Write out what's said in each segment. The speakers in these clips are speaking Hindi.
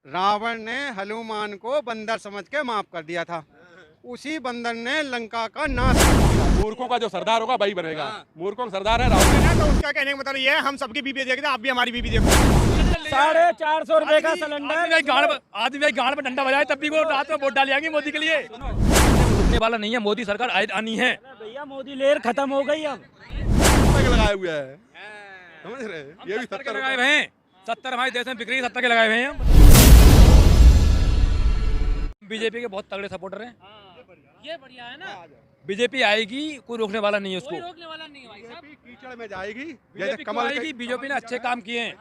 रावण ने हनुमान को बंदर समझ के माफ कर दिया था, उसी बंदर ने लंका का नाश कर दिया। मूर्खों का जो सरदार होगा वही बनेगा। मूर्खों का सरदार है रावण। तो उसका कहने का मतलब ये है हम सबकी बीबी देखते हैं, आप भी हमारी बीबी देखो। 450 रुपए का सिलेंडर। आदमी भाई गाड़ में डंडा बजाए तब भी वो रात में वोट डाल आएंगे मोदी के लिए। रुकने वाला नहीं है, मोदी सरकार आनी है। भैया मोदी लेर खत्म हो गई अब। लगाए हुए है, समझ रहे? ये भी 70 लगाए हुए हैं। 70 हमारे देश में बिक्री 70 के लगाए हुए हैं। बीजेपी के बहुत तगड़े सपोर्टर हैं। ये बढ़िया है ना। बीजेपी आएगी, कोई रोकने वाला नहीं है उसको। कोई रोकने वाला नहीं है भाई साहब। कीचड़ में जाएगी जैसे बीजेपी कमल आएगी। बीजेपी ने अच्छे काम किए हैं।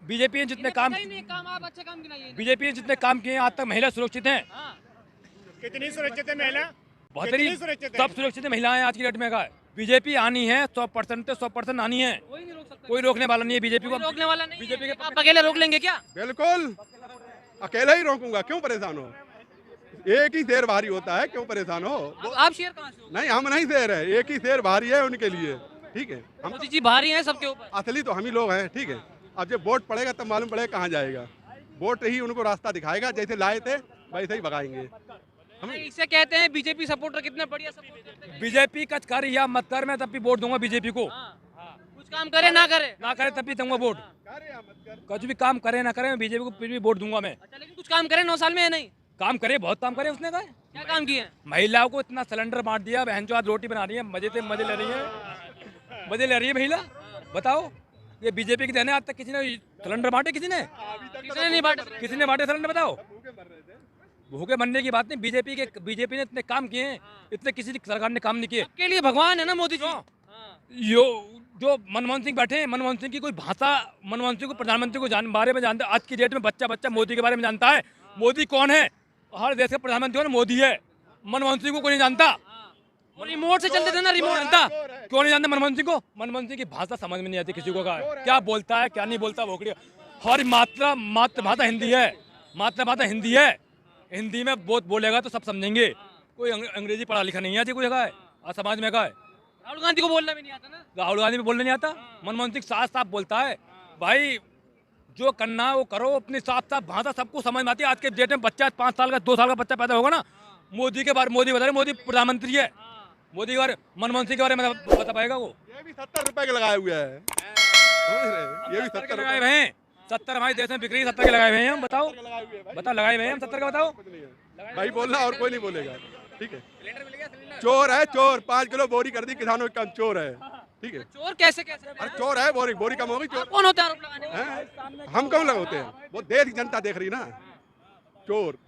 बीजेपी ने जितने काम आप अच्छे काम गिनाइए। बीजेपी ने जितने काम किए हैं आज तक महिला सुरक्षित हैं। कितनी सुरक्षित है महिला? बहुत कितनी ही सुरक्षित है? सब सुरक्षित है महिलाएं आज की डेट में। का बीजेपी आनी है 100% आनी है। कोई नहीं रोक सकता। कोई रोकने वाला नहीं है बीजेपी को। रोकने वाला नहीं। बीजेपी के आप अकेले रोक लेंगे क्या? बिल्कुल अकेला ही रोकूंगा, क्यों परेशान हो? एक ही शेर भारी होता है, क्यों परेशान हो? आप शेर कहाँ से हो? नहीं, हम नहीं शेर है, एक ही शेर भारी है उनके लिए, ठीक है। हम मोदी जी भारी हैं सबके ऊपर। असली तो हम ही लोग हैं, ठीक है। अब जब वोट पड़ेगा तब मालूम पड़ेगा कहाँ जाएगा। वोट ही उनको रास्ता दिखाएगा, जैसे लाए थे वैसे ही भगाएंगे। इसे कहते हैं बीजेपी सपोर्टर कितने बढ़िया सपोर्ट करते हैं। बीजेपी का कर या मत कर, मैं तब भी वोट दूंगा बीजेपी को। कुछ काम करे ना करे। ना करे तब भी दूंगा वोट। कुछ भी काम करे ना करे, मैं बीजेपी को फिर भी वोट दूंगा मैं। अच्छा लेकिन कुछ काम करे 9 साल में है नहीं। काम करे, बहुत काम करे उसने। कहा क्या काम किए हैं? महिलाओं को इतना सिलेंडर बांट दिया, बहन जो आज रोटी बना रही है, मजे से मजे ले रही है, मजे ले रही है महिला। बताओ ये बीजेपी की देने आज तक किसी ने सिलेंडर बांटे? किसी ने नहीं बांटे। किसी ने बांटे सिलेंडर? बताओ। भूखे बनने की बात नहीं। बीजेपी ने इतने काम किए हैं, इतने किसी सरकार ने काम नहीं किए। सबके लिए भगवान है ना मोदी जी। जो मनमोहन सिंह बैठे हैं, मनमोहन सिंह की कोई भाषा, मनमोहन सिंह को प्रधानमंत्री को बारे में जानते। आज की डेट में बच्चा मोदी के बारे में जानता है। मोदी कौन है? हर देश का प्रधानमंत्री कौन? मोदी है। मनमोहन सिंह को कोई नहीं जानता। रिमोट से चलते थे ना, रिमोट। जानता क्यों नहीं जानते मनमोहन सिंह को? मनमोहन सिंह की भाषा समझ में नहीं आती किसी को। का क्या बोलता है क्या नहीं बोलता, भोकड़ी। हमारी मातृभाषा हिंदी है, मातृभाषा हिंदी है। हिंदी में बहुत बोलेगा तो सब समझेंगे। कोई अंग्रेजी पढ़ा लिखा नहीं आती कोई जगह है आज समाज में। का है राहुल गांधी को बोलना भी नहीं आता ना। राहुल गांधी भी बोलने नहीं आता। मनमोहन सिंह साफ साफ बोलता है, भाई जो करना है वो करो। अपनी साफ साफ भाषा सबको समझ में आती है। आज के डेट में बच्चा 5 साल का 2 साल का बच्चा पैदा होगा ना, मोदी के बारे मोदी बता रहे, मोदी प्रधानमंत्री है। मोदी के बारे मनमोहन सिंह के बारे में बता पाएगा वो। ये भी 70 रुपए के लगाए हुए हैं, समझ रहे? ये भी 70 लगाए हुए हैं। 70 हमारे देश में बिक्री 70 के लगाए हुए हैं। हम बताओ, बता लगाए हुए हैं हम 70 का। बताओ भाई बोलना और कोई नहीं बोलेगा, ठीक है। चोर है चोर, 5 किलो बोरी कर दी किसानों का, चोर है, ठीक है। चोर कैसे कैसे? अरे चोर है, बोरी कम होगी। चोर कौन होता है आरोप लगाने वाला? हैं? हम कौन लगाते हैं? वो देश की जनता देख रही ना। चोर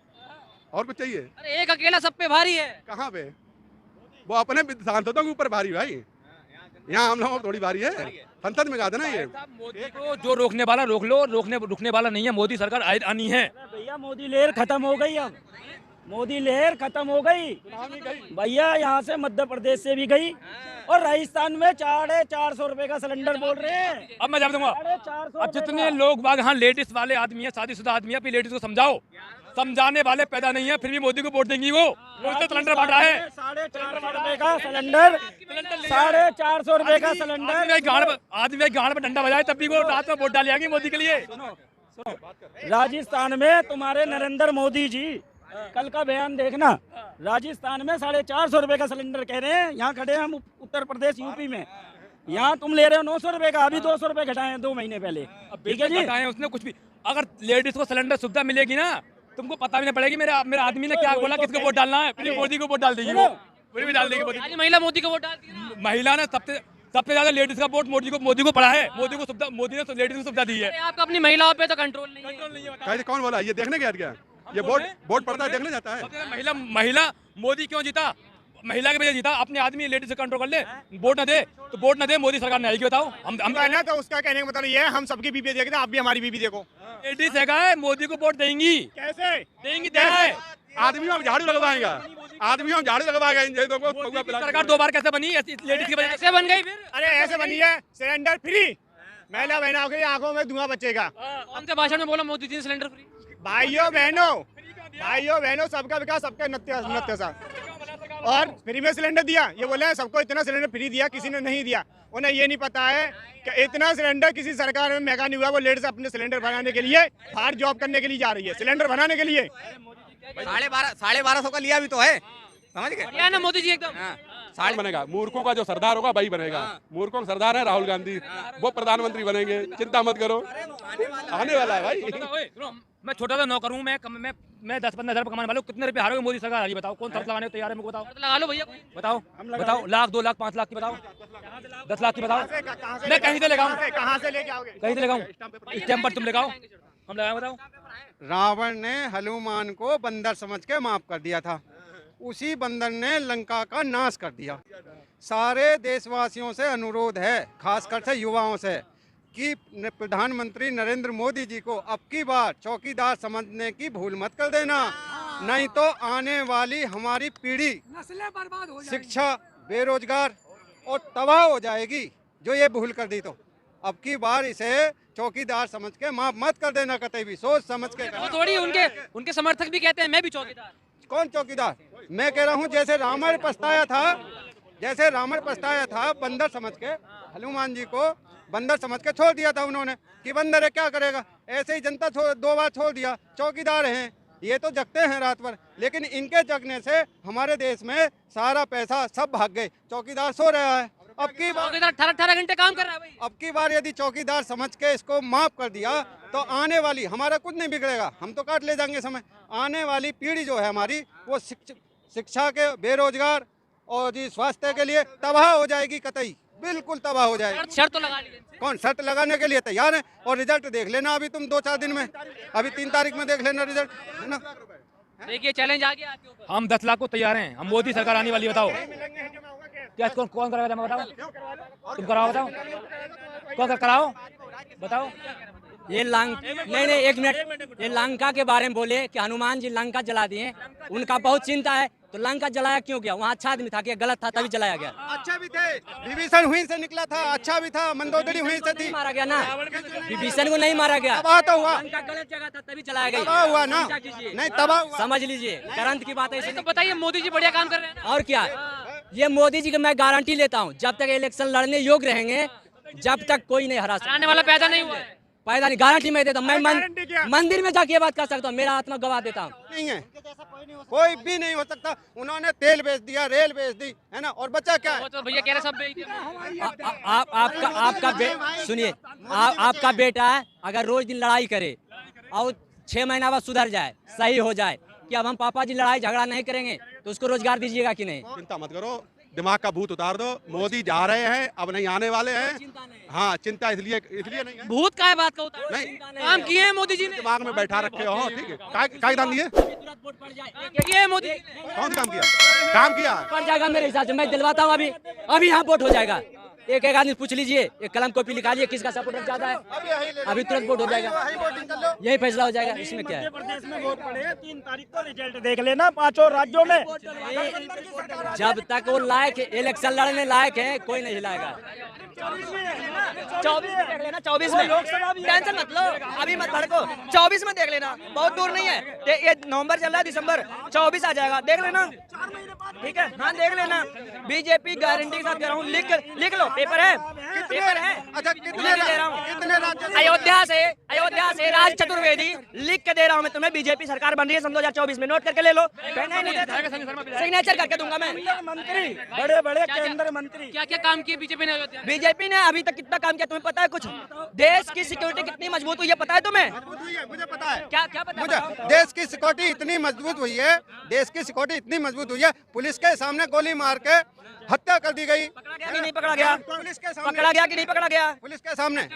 और कुछ चाहिए? अरे एक अकेला सब पे भारी है। कहाँ पे? वो अपने सांसदों के ऊपर भारी भाई, यहाँ हम लोगों को थोड़ी भारी है। संसद में कहा था ना ये। मोदी को जो रोकने वाला रोक लो, रुकने वाला नहीं है। मोदी सरकार आनी है। भैया मोदी लेर खत्म हो गई अब। मोदी लहर खत्म हो गई भैया। यहाँ से मध्य प्रदेश से भी गई और राजस्थान में 450 रुपए का सिलेंडर बोल रहे हैं। अब मैं जवाब दूंगा। 450 अब जितने लोग बाग यहाँ लेडीज वाले आदमी है, शादीशुदा आदमी है, अपनी लेडीज को समझाओ। समझाने वाले पैदा नहीं है, फिर भी मोदी को वोट देंगी। वो सिलेंडर बांटा है 450 रुपए का सिलेंडर। 450 रुपए का सिलेंडर। आदमी गाड़ में डंडा बजाए तब भी वो रात में वोट डाल आएंगी मोदी के लिए। राजस्थान में तुम्हारे नरेंद्र मोदी जी कल का बयान देखना। राजस्थान में 450 रुपए का सिलेंडर कह रहे हैं। यहाँ खड़े हैं हम उत्तर प्रदेश यूपी में। यहाँ तुम ले रहे हो 900 रुपए का। अभी 200 रुपए घटाए हैं 2 महीने पहले। ठीक है जी। उसने कुछ भी, अगर लेडीज को सिलेंडर सुविधा मिलेगी ना, तुमको पता भी नहीं पड़ेगी मेरा आदमी ने क्या बोला, किसको वोट डालना है। फिर मोदी को वोट डाल देगी, वो फिर भी डाल देगी मोदी। आज महिला मोदी को वोट डालती है। महिला ने सबसे ज्यादा लेडीज का वोट मोदी को पड़ा है। मोदी ने लेडीज को सुविधा दी है। आपका अपनी महिलाओं पे तो कंट्रोल नहीं है। कैसे कौन बोला? ये देखने गया? ये वोट पड़ता है, देखने जाता है। महिला मोदी क्यों जीता? महिला के वजह जीता। अपने आदमी लेडीज से कंट्रोल कर ले, वोट न दे मोदी सरकार ने आएगी। बताओ हम कहना तो उसका कहने का मतलब ये है हम सबकी बीबी देखते हैं, आप भी हमारी बीबी देखो। लेडीज है मोदी को वोट देंगी। कैसे देंगी? आदमी हम झाड़ू लगवाएगा, आदमी हम झाड़ू लगवाएगा। इन जैसों को सरकार 2 बार कैसे बनी? लेडीज की वजह कैसे बन गई फिर? अरे ऐसे बनी है सिलेंडर फ्री, महिला बहनों की आंखों में धुआं बचेगा। हमसे भाषण में बोला मोदी जी ने सिलेंडर फ्री। भाइयों बहनों सबका विकास सबका नत्य सा। और फ्री में सिलेंडर दिया। ये बोले हैं सबको इतना सिलेंडर फ्री दिया, किसी ने नहीं दिया। उन्हें ये नहीं पता है कि इतना सिलेंडर किसी सरकार में महंगा नहीं हुआ। वो लेडीज अपने सिलेंडर बनाने के लिए बाहर जॉब करने के लिए जा रही है, सिलेंडर बनाने के लिए। 1250 का लिया भी तो है, समझ गए? बढ़िया ना मोदी जी एकदम। साल बनेगा, मूर्खों का जो सरदार होगा वही बनेगा। मूर्खों का सरदार है राहुल गांधी, वो प्रधानमंत्री बनेंगे, चिंता मत करो, आने वाला है भाई। मैं छोटा सा नौकर हूँ, मैं 10-15 हज़ार कमाने वाला हूँ। कितने रुपए हारोगे मोदी सरकार? ये बताओ, कौन शर्त लगाने को तैयार है? मुझे बताओ, लगा लो भैया। बताओ, लाख 2 लाख 5 लाख की बताओ, 10 लाख की बताओ। मैं कहीं से लगाऊं? कहाँ से लेके आओगे? कहीं से लगाऊं? स्टैम्प पर तुम लगाओ, हम लगाए, बताओ। रावण ने हनुमान को बंदर समझ के माफ कर दिया था, उसी बंदर ने लंका का नाश कर दिया। सारे देशवासियों से अनुरोध है, खासकर से युवाओं से, कि प्रधानमंत्री नरेंद्र मोदी जी को अब की बार चौकीदार समझने की भूल मत कर देना, नहीं तो आने वाली हमारी पीढ़ी शिक्षा, बेरोजगार और तबाह हो जाएगी। जो ये भूल कर दी तो अब की बार इसे चौकीदार समझ के माफ मत कर देना, कतई भी सोच समझ के वो थोड़ी उनके समर्थक भी कहते हैं मैं भी चौकीदार। कौन चौकीदार? मैं कह रहा हूँ जैसे रावण पछताया था बंदर समझ के, हनुमान जी को बंदर समझ के छोड़ दिया था उन्होंने कि बंदर है क्या करेगा। ऐसे ही जनता 2 बार छोड़ दिया। चौकीदार हैं ये तो जगते हैं रात भर, लेकिन इनके जगने से हमारे देश में सारा पैसा सब भाग गए। चौकीदार सो रहा है। अब की बार चौकीदार 18 घंटे काम कर रहा है भाई। अब की बार यदि चौकीदार समझ के इसको माफ कर दिया तो आने वाली, हमारा कुछ नहीं बिगड़ेगा, हम तो काट ले जाएंगे समय। आने वाली पीढ़ी जो है हमारी, वो शिक्षा के, बेरोजगार और जी स्वास्थ्य के लिए तबाह हो जाएगी, कतई बिल्कुल तबाह हो जाएगी। शर्त तो लगा ली। कौन शर्त लगाने के लिए तैयार है? और रिजल्ट देख लेना अभी तुम 2-4 दिन में, अभी 3 तारीख में देख लेना रिजल्ट, है ना। देखिए चैलेंज आ गया आपके ऊपर। हम 10 लाख को तैयार हैं। हम मोदी सरकार आने वाली, बताओ क्या कौन कराएगा जमा? बताओ, तुम कराओ, बताओ कौन कराओ, बताओ। ये नहीं एक मिनट, ये लंका के बारे में बोले कि हनुमान जी लंका जला दिए, उनका बहुत चिंता है। तो लंका जलाया क्यों गया? वहाँ अच्छा आदमी था कि गलत था तभी जलाया गया? अच्छा भी थे, विभीषण हुई से निकला था, अच्छा भी था, मंदोदरी हुई से थी। मारा गया ना, विभीषण को नहीं मारा गया, तबाह तो हुआ, लंका गलत जगह था तभी जलाया गया। तबाह हुआ ना, नहीं तबाह हुआ। समझ लीजिए, करंट की बात है। तो बताइए मोदी जी बढ़िया काम कर रहे हैं ना? और क्या, ये मोदी जी की मैं गारंटी लेता हूँ, जब तक इलेक्शन लड़ने योग्य रहेंगे, जब तक कोई नहीं हरा सकता। हराने वाला पैदा नहीं हुआ है। पैदा नहीं, गारंटी मैं देता हूँ। मैं मंदिर में जाके ये बात कर सकता हूँ, मेरा आत्मा गवाह देता हूँ। नहीं है, कोई भी नहीं हो सकता। उन्होंने तेल बेच दिया, रेल बेच दी, है ना, और बचा क्या है? वो तो भैया कह रहे सब बेच दिया। आपका सुनिए, आपका बेटा अगर रोज दिन लड़ाई करे और 6 महीना बाद सुधर जाए, सही हो जाए, कि अब हम पापा जी लड़ाई झगड़ा नहीं करेंगे, तो उसको रोजगार दीजिएगा कि नहीं? चिंता मत करो, दिमाग का भूत उतार दो। मोदी जा रहे हैं, अब नहीं आने वाले हैं। हाँ, चिंता इसलिए नहीं है। भूत का है बात का उतार नहीं, काम किए हैं मोदी जी ने। दिमाग में बैठा रखे हो, ठीक है। काय दाम दिए? किए हैं मोदी। कौन काम किया? काम किया पड़ जाएगा मेरे हिसाब से, मैं दिलवाता हूँ। अभी यहाँ वोट हो जाएगा। एक आदमी पूछ लीजिए, एक कलम कॉपी निकालिए, किसका सपोर्टर ज्यादा है, अभी तुरंत वोट हो जाएगा, यही फैसला हो जाएगा। इसमें क्या है? मध्य प्रदेश में वोट पड़े, 3 तारीख को रिजल्ट देख लेना 5 राज्यों में। जब तक वो लायक, इलेक्शन लड़ने लायक है, कोई नहीं हिलाएगा। 24 में देख लेना, 24 में टेंशन मत लो, अभी मत भड़को। 24 में देख लेना, बहुत दूर नहीं है। ये नवंबर चल रहा है, दिसंबर 24 आ जाएगा, देख लेना, ठीक है। हाँ देख लेना, बीजेपी गारंटी के साथ कह रहा हूँ, लिख लो, पेपर है। अच्छा, कितने राज्य? अयोध्या से राज चतुर्वेदी लिख के दे रहा हूँ मैं तुम्हें। बीजेपी सरकार बन रही है सन 2024 में, नोट करके ले लो। सिग्नेचर करके दूंगा मैं। मंत्री, बड़े केंद्र मंत्री, क्या क्या काम किए बीजेपी ने अयोध्या में? बीजेपी ने अभी तक कितना काम किया तुम्हें पता है? कुछ देश की सिक्योरिटी कितनी मजबूत हुई है पता है तुम्हें? मुझे पता है। क्या पता? मुझे देश की सिक्योरिटी इतनी मजबूत हुई है, देश की सिक्योरिटी इतनी मजबूत हुई है, पुलिस के सामने गोली मार के हत्या कर दी गई। पकड़ा गया कि नहीं पकड़ा गया? पुलिस के सामने पकड़ा गया कि नहीं पकड़ा गया? पुलिस के सामने।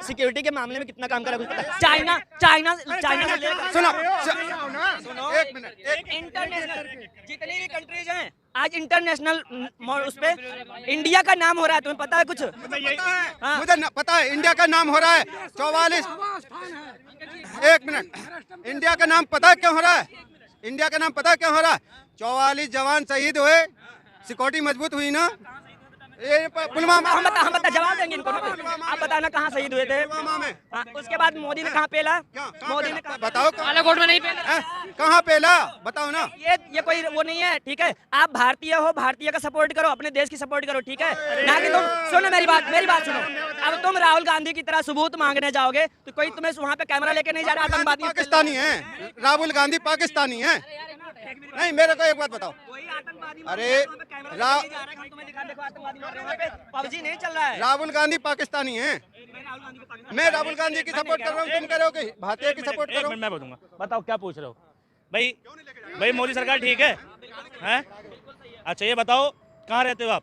सिक्योरिटी के मामले में कितना काम करा कुछ पता है? चाइना से लेकर सुनो, एक मिनट, इंटरनेशनल जितनी भी कंट्रीज हैं, आज इंटरनेशनल उस पे इंडिया का नाम हो रहा है, तुम्हें पता है कुछ? हाँ। मुझे पता है इंडिया का नाम हो रहा है 44। एक मिनट, इंडिया का नाम पता है क्यों हो रहा है? इंडिया का नाम पता है क्यों हो रहा है? 44 जवान शहीद हुए, सिक्योरिटी मजबूत हुई ना। ये पुलवामा हम बता जवाब देंगे इनको। आप बताना कहाँ शहीद हुए थे? पुलवामा में हाँ, उसके बाद मोदी ने कहाँ पेला? कहाँ मोदी पेला? ने कहाँ बताओ बालाकोट में नहीं पहले कहाँ पेला, बताओ ना। ये कोई वो नहीं है, ठीक है? आप भारतीय हो, भारतीय का सपोर्ट करो, अपने देश की सपोर्ट करो, ठीक है? ना कि तुम सुनो मेरी बात सुनो। अब तुम राहुल गांधी की तरह सबूत मांगने जाओगे तो कोई तुम्हें वहाँ पे कैमरा लेके नहीं जा रहा। आतंकवादी पाकिस्तानी है, राहुल गांधी पाकिस्तानी है। नहीं, मेरे को एक बात बताओ, अरे पबजी नहीं चल रहा है। राहुल गांधी पाकिस्तानी है, मैं राहुल गांधी की सपोर्ट कर रहा हूँ, तुम कह रहे हो कि भारतीय की सपोर्ट करो। मैं बताऊंगा, बताओ क्या पूछ रहे हो भाई मोदी सरकार ठीक है हैं? अच्छा ये बताओ कहाँ रहते हो आप?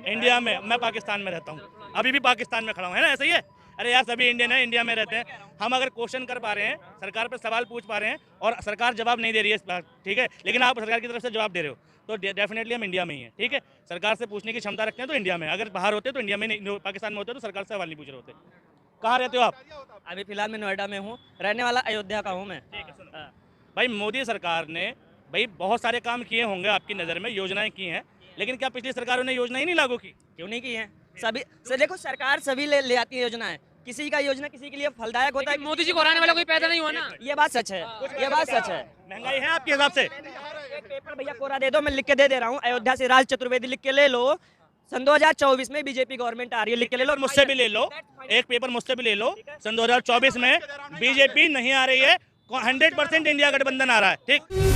इंडिया में। मैं पाकिस्तान में रहता हूँ, अभी भी पाकिस्तान में खड़ा हूँ, है ना? ऐसा ही है। अरे यार सभी इंडियन है, इंडिया में रहते हैं। हम अगर क्वेश्चन कर पा रहे हैं, सरकार पर सवाल पूछ पा रहे हैं और सरकार जवाब नहीं दे रही है इस बार, ठीक है, लेकिन आप सरकार की तरफ से जवाब दे रहे हो, तो डेफिनेटली हम इंडिया में ही हैं, ठीक है? सरकार से पूछने की क्षमता रखते हैं तो इंडिया में, अगर बाहर होते तो इंडिया में नहीं, पाकिस्तान में होते तो सरकार से सवाल नहीं पूछ रहे होते। कहाँ रहते हो आप? अभी फिलहाल मैं नोएडा में हूँ, रहने वाला अयोध्या का हूँ मैं। भाई मोदी सरकार ने भाई बहुत सारे काम किए होंगे आपकी नज़र में, योजनाएं की हैं, लेकिन क्या पिछली सरकारों ने योजनाएं नहीं लागू की? क्यों नहीं की है? सभी देखो सरकार सभी ले आती है योजनाएं, किसी का योजना किसी के लिए फलदायक होता है। मोदी जी को हराने वाला कोई पैदा नहीं हुआ ना। ये बात सच है, ये बात सच है। महंगाई है आपके हिसाब से? एक पेपर भैया कोरा दे दो, मैं लिख के दे रहा हूँ। अयोध्या से राज चतुर्वेदी लिख के ले लो, सन 2024 में बीजेपी गवर्नमेंट आ रही है, लिख के ले लो। मुझसे भी ले लो, एक पेपर मुझसे भी ले लो, सन 2024 में बीजेपी नहीं आ रही है, 100% इंडिया गठबंधन आ रहा है, ठीक?